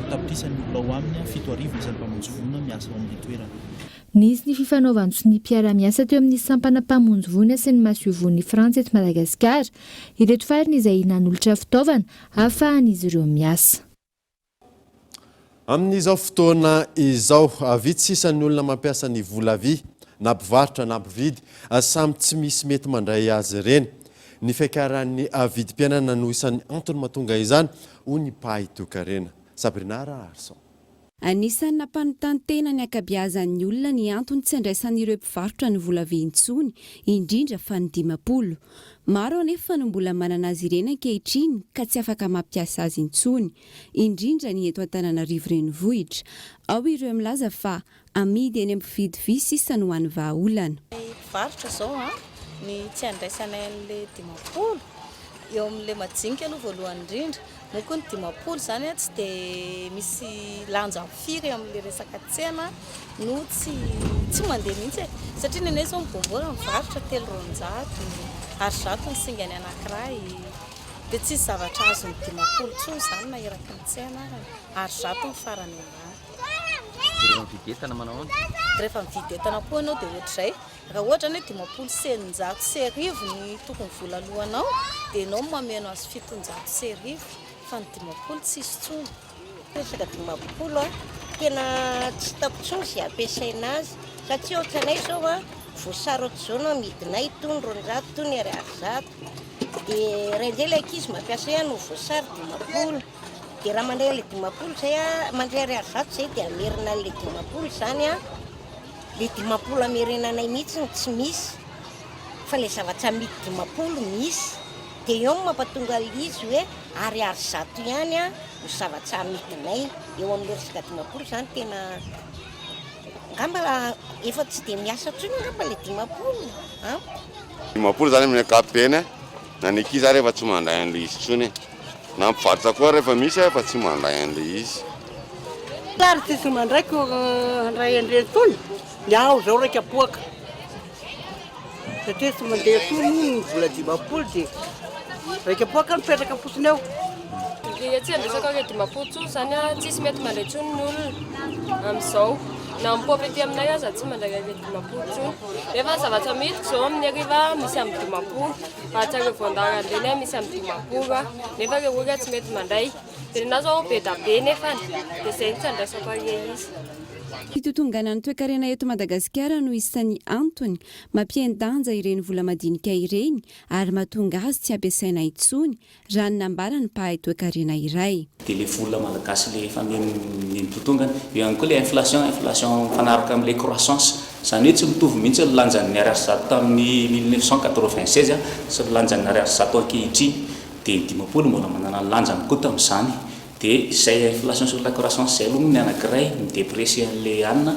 tapitisa ny olona ao aminy 7,000 isan'ny mpamonjy voina miasa ao amin'ny toerana. Nisy ny fifanaovan'ny ny mpiara-miasa teo amin'ny sampana mpamonjy voina sy ny masiovon'ny Frantsa eto Madagasikara. Ireto fariny izay nanolotra fitaovana ahafahan'izy ireo miasa. Amin'izao fotoana izao vitsisany olona mampiasa ny vola vy na mpivarotra na mpividy samy tsy misy mety mandray azy ireny. Ny fiakaran'ny vidim-piainana no isan'ny antony mahatonga izany hoy ny mpahay toekarena. Sabrina Arson. Anisan'ny nampanontany tena ny ankabeazan'ny olona ny antony tsy andraisan'ireo mpivarotra ny vola vy intsony, indrindra fa ny 10. Maro anefa no mbola manana azy ireny ankehitriny ka tsy afaka mampiasa azy intsony, indrindra ny eto Antananarivo renivohitra. Ao ireo milaza fa amidy eny mpividy vy sisa no an'ny vahaolana. Mpivarotra zao ny tsy andraisanay an'le 10 eo amin'le majinika aloha voalohany indrindra. Moa ny 10 zany tsy dia misy lanja firy amin'le resaka tsena no tsy mandeha mihitsy satria nenay zao mibomboana mivarotra 300 ary 100 ny singany anankiray dia tsy zavatra azo ny 10 tsony zany na eraky ny tsena ary 100 ny farany ambany. Rehefa mividy entana koa ianao dia ohatr'izay raha ohatra ny 10 sy 900 ny tokony vola alohanao dia ianao mameno azy 700 sy 10 fa ny 10 tsy isy tsony. Resaka 10 tena tsy tapontsony izay ampiasaina azy satria ohatranay zao voasary ohatr'izao no amidinay tony 200 tony ary 100 dia raha indray ilay ankizy mampiasa ihany no voasary 10 dia raha mandray le 10 zay a mandray ariary zato zay dia amerina le 10 zany a le 10 amerinanay mihitsy tsy misy fa le zavatra mity 10 misy dia eo mampatonga izy hoe ariary zato ihany a no zavatra midinay eo amin'le resaka 10 zany tena ngamba efa tsy dia miasa tsony ngamba le 10 zany amin'ny ankapobeny na ny kiza rehefa tsy mandray an'le izy tsony na mpivarotra koa rehefa misy fa tsy mandray an'le izy lary tsisy mandraiky andray andreny tony ny aho zao raika apoaka satria tsy mandeha tony ny vola 10 dia raika apoaka mipetraka posiny eo dia tsy andresaka hoe 10 tsony zany a tsisy mety mandray tsony ny olona amin'izao na mipopy aty aminay aza tsy mandray le 10 tsony rehefa zavatra midiko zao amin'ny ariva misy amin'ny 10 fahatsara voandaran'ireny misy amin'ny 10 nefa le olona tsy mety mandray dia na zao be da be nefany dia zay tsy andraisako arie izy fitotongana ny toe-karena eto Madagasikara no isan'ny antony mampiendanja ireny vola madinika ireny ary mahatonga azy tsy ampiasaina intsony raha ny nambara ny mpahay toe-karena iray. Dia le vola malagasy le efa mitotongana eo ihany koa le inflation mifanaraka amin'ilay croissance izany hoe tsy mitovy mihitsy ny lanjan'ny ariary zato tamin'ny 1996 sy ny lanjan'ny ariary zato ankehitriny dia 10 mbola manana ny lanjany koa tamin'izany. Dia izay inflation sur la croissance zay aloha ny anankiray midéprecie an'ilay anina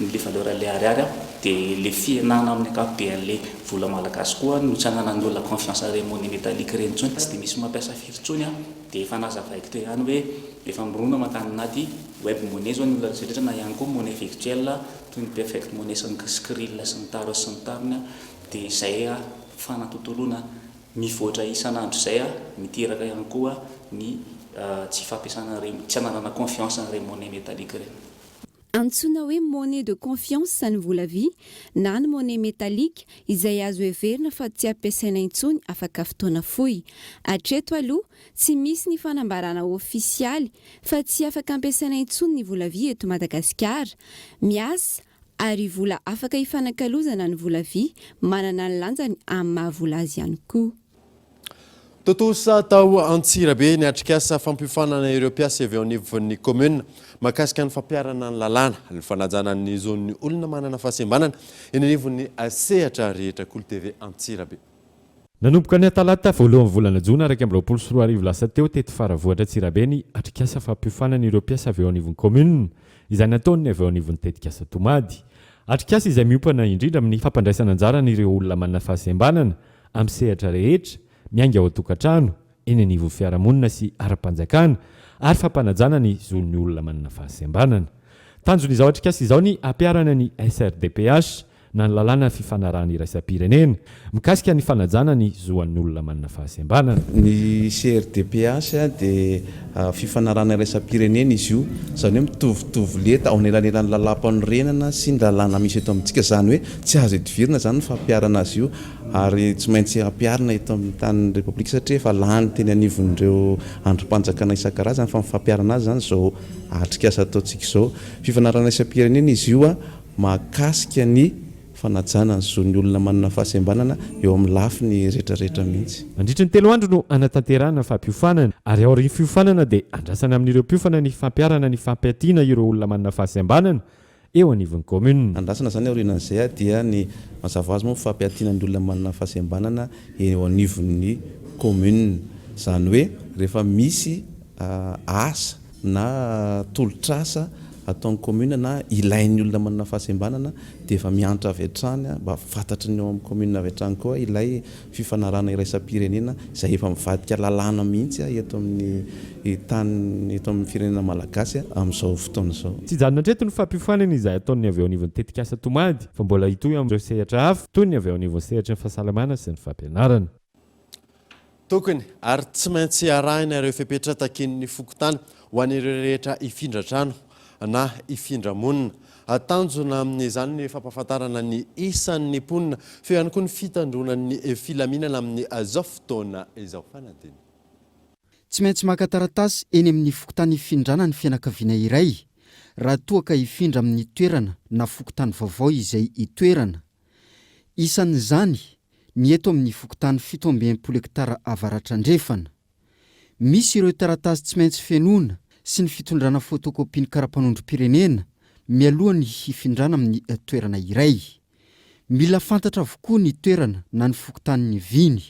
le valeur an'ilay ariary dia le fihenana amin'ny ankapobeny vola malagasy koa no tsy hananan'ny olona confiance ire monnaie métallique ireny intsony tsy dia misy mampiasa firy intsony dia efa nazavaiko teo ihany hoe efa mirona makany anaty web monnaie zao ny olona rehetra na ihany koa monnaie virtuelle toy ny perfect monnaie sy ny skrill sy ny taro sy ny tariny dia izay fanatotoloana mivoatra isan'andro izay miteraka ihany koa ny tsy fampiasana tsy hananana confiance ny monnaie métallique ireny. Antsoina hoe monnaie de confiance zany vola vy na ny monnaie métallique izay azo heverina fa tsy ampiasaina intsony afaka fotoana fohy. Hatreto aloha tsy misy ny fanambarana ofisialy fa tsy afaka ampiasaina intsony ny vola vy eto Madagasikara. Miasa ary vola afaka ifanakalozana ny vola vy manana ny lanjany amin'ny mahavola azy ihany koa. Totosa tao Antsirabe ny atrikasa fampiofanana ireo mpiasa avy ao anivon'ny commune mahakasika ny fampiarana ny lalàna ny fanajana ny zon'ny olona manana fahasembanana eny anivon'ny sehatra rehetra Kolo TV Antsirabe. Nanomboka ny talata voalohan'ny volana Jona 2024 lasa teo teto Faravohitra Antsirabe ny atrikasa fampiofanana ireo mpiasa avy ao anivon'ny commune izay nataony avy ao anivon'ny tetikasa Tomady. Atrikasa izay miopana indrindra amin'ny fampandraisana anjara ireo olona manana fahasembanana amin'ny sehatra rehetra mianga ao tokatrano eny anivon'ny fiarahamonina sy ara-panjakana ary fampanajana ny zon'ny olona manana fahasembanana. Tanjon'izao atrikasa izao ny ampiarana ny SRDPH na ny lalàna fifanarahana iraisam-pirenena mikasika ny fanajana ny zoan'ny olona manana fahasembanana. Ny CRDPH dia fifanarahana iraisam-pirenena izy io izany hoe mitovitovy leta ao anelanelan'ny lalam-panorenana sy ny lalàna misy eto amintsika izany hoe tsy azo idivirana izany ny fampiarana azy io ary tsy maintsy ampiarina eto amin'ny tanin'ny repoblika satria efa lany teny anivon'ireo androm-panjakana isan-karazany fa fampiarana azy izany izao atrikasa ataontsika izao. Fifanarahana iraisam-pirenena izy io mahakasika ny fanajana ny zon'ny olona manana fahasembanana eo amin'ny lafiny rehetrarehetra mihitsy. Mandritra ny 3 andro no anatanterahana fampiofanana ary ao aorian'ny fiofanana dia andrasana amin'ireo mpiofana ny fampiarana ny fampiatiana ireo olona manana fahasembanana eo anivon'ny commune. Andrasana zany aorianan'izay dia ny mazava azy moa fampiatiana ny olona manana fahasembanana eo anivon'ny commune. Izany hoe rehefa misy asa na tolotrasa ataon'ny commune na ilain'ny olona manana fahasembanana dia efa miantra avy hatrany mba fantatry ny eo amin'ny commune avy hatrany koa ilay fifanarahana iraisam-pirenena izay efa mivadika lalàna mihitsy eto amin'ny tany eto amin'ny firenena malagasy amin'izao fotoana izao. Tsy janona treto ny fampiofanana izay ataony avy ao anivon'ny tetikasa Tomady fa mbola hitohy amin'ireo sehatra hafa toy ny avy ao anivon'ny sehatra ny fahasalamana sy ny fampianarana. Tokony ary tsy maintsy arahina ireo fepetra taken'ny fokotany ho an'ireo rehetra ifindra trano na ifindra monina. Tanjona amin'izany ny fampahafantarana ny isan'ny mponina feo ihany koa ny fitandronan'ny filaminana amin'ny izao fotoana izao fananteny. Tsy maintsy maka taratasy eny amin'ny fokotany ifindrana ny fianakaviana iray raha toa ka ifindra amin'ny toerana na fokotany vaovao izay itoerana. Isan'izany ny eto amin'ny fokotany 17 hektara avaratr'andrefana. misy ireo taratasy tsy maintsy fenoana sy ny fitondrana fotokopiany karapanondrom-pirenena mialohany hifindrana amin'ny toerana iray. Mila fantatra avokoa ny toerana na ny fokontany viny.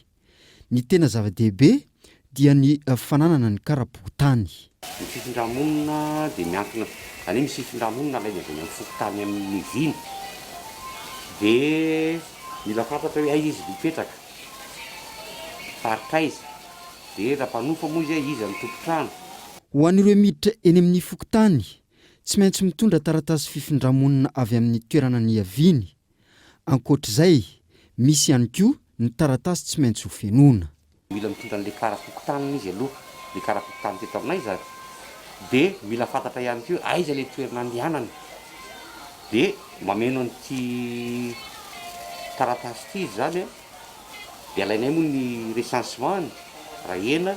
Ny tena zava-dehibe dia ny fananana ny karapontany. Ny fifindramonina dia miankina, zany misy fifindramonina ilay avy amin'ny fokontany amin'ny viny. Dia mila fantatra hoe aiza izy mipetraka, faritra aiza, dia raha mpanofa moa izy izy amin'ny tompontrano. Ho an'ireo miditra eny amin'ny fokontany, tsy maintsy mitondra taratasy fifindramonina avy amin'ny toerana ny aviny. Ankoatr'izay, misy ihany koa ny taratasy tsy maintsy ho fenoana. Mila mitondra an'ilay karapokontany izy aloha, ilay karapokontany teto aminay zany. Dia mila fantatra ihany koa aiza ilay toerana andehanany. Dia mameno an'ity taratasy ity izy zany a, dia alainay moa ny recensement raha ena,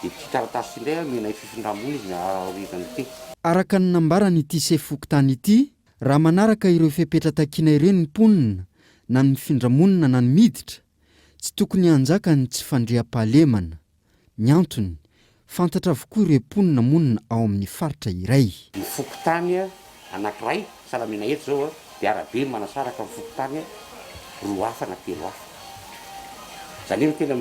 dia ity taratasy indray amenay fifindramonina izy miarivany ity. Araka ny nambarany ity sefokontany ity, raha manaraka ireo fepetra-takiana ireo ny mponina na ny fifindramonina na ny miditra, tsy tokony hanjaka ny tsy fandriam-pahalemana. Ny antony, fantatra avokoa ireo mponina monina ao amin'ny faritra iray. Ny fokontany anankiray, salamina eto zao dia arabe manasaraka amin'ny fokontany roa hafa na telo hafa. Zany hoe tena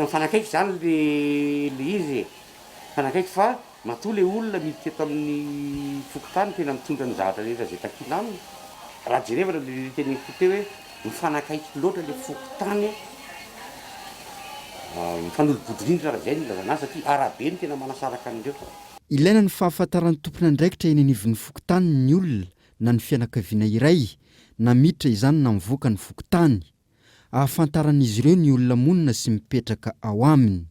mifanakaiky zany le izy, mifanakaiky fa matoa le olona miditra eto amin'ny fokontany tena mitondra ny zavatra rehetra zay takiana aminy. Raha jerevana le teneniko teo hoe mifanakaiky loatra le fokontany, mifanolobodorindrina raha zay ny ilazana satria arabe ny tena manasaraka an'ireo. Ilaina ny fahafantaran'ny tompona andraikitra eny anivon'ny fokontany ny olona na ny fianakaviana iray na miditra izany na mivoaka ny fokontany, ahafantaran'izy ireo ny olona monina sy mipetraka ao aminy.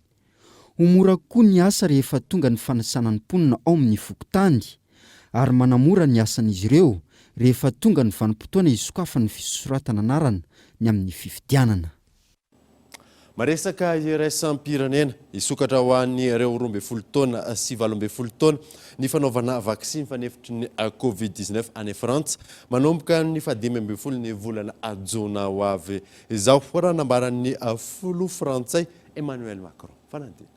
Ho mora koa ny asa rehefa tonga ny fanasana ny mponina ao amin'ny fokontany, ary manamora ny asan'izy ireo rehefa tonga ny vanim-potoana isokafa ny fisoratana anarana ny amin'ny fifidianana. Maresaka iraisam-pirenena isokatra ho an'ny ireo 12 taona sy 17 taona ny fanaovana vaksiny fanefitry ny Covid-19 any Frantsa manomboka ny 15 ny volana Jona ho avy izao, raha nambaran'ny folo frantsay Emmanuel Macron. Fanantina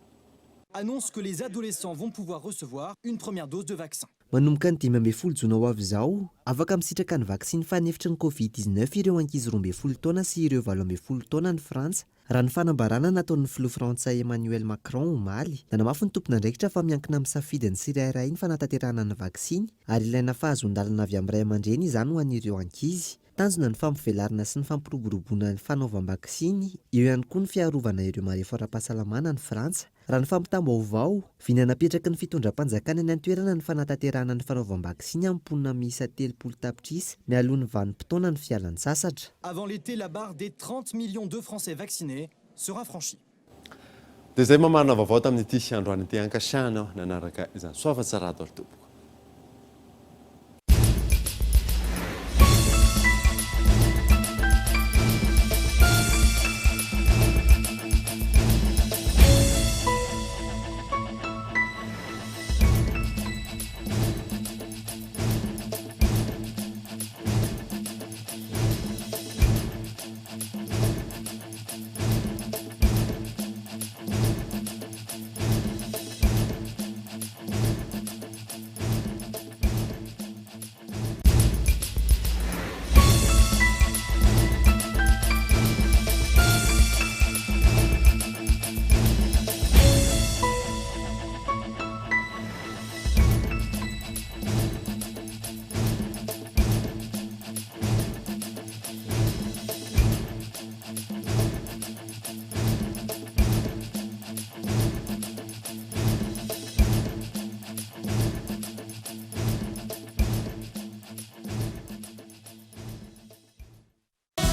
annonce que les adolescents vont pouvoir recevoir une première dose de vaccin. Manomboka ny 15 Jona ho avy izao, afaka misitraka ny vaksiny fanefitry ny Covid-19 ireo ankizy 12 taona sy ireo 17 taona ny Frantsa. Raha ny fanambarana nataon'ny filoha frantsay Emmanuel Macron omaly, nanamafy ny tompon'andraikitra fa miankina amin'ny safidy ny tsirairay ny fanatanterahana ny vaksiny ary ilaina fahazon-dalana avy amin'ny ray aman-dreny izany ho an'ireo ankizy. Tanjona ny fampivelarana sy ny fampiroboroboana ny fanaovam-baksiny, eo ihany koa ny fiarovana ireo marehefa ara-pahasalamana ny Frantsa. Raha ny fampitam-baovao, vinanapetraka ny fitondram-panjakana ny antoerana ny fanatanterahana ny fanaovam-baksiny amin'ny mponina miisa 30 tapitrisa mialoha ny vanim-potoana ny fialan'ny sasatra. Avant l'été, la barre des 30 millions de Français vaccinés sera franchie. Dia zay mamana vaovao tamin'ity androany ity ankasiahana nanaraka izany soavan-tsarado alitompoko.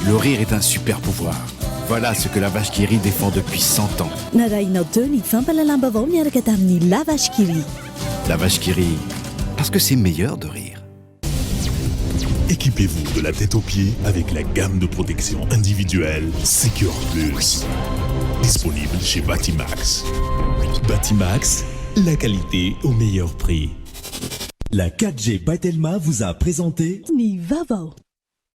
Le rire est un super pouvoir. Voilà ce que la vache qui rit défend depuis 100 ans. La vache qui rit, parce que c'est meilleur de rire. Équipez-vous de la tête aux pieds avec la gamme de protection individuelle Secure Plus. Disponible chez Batimax. Batimax, la qualité au meilleur prix. La 4G by Telma vous a présenté Ni Vavo.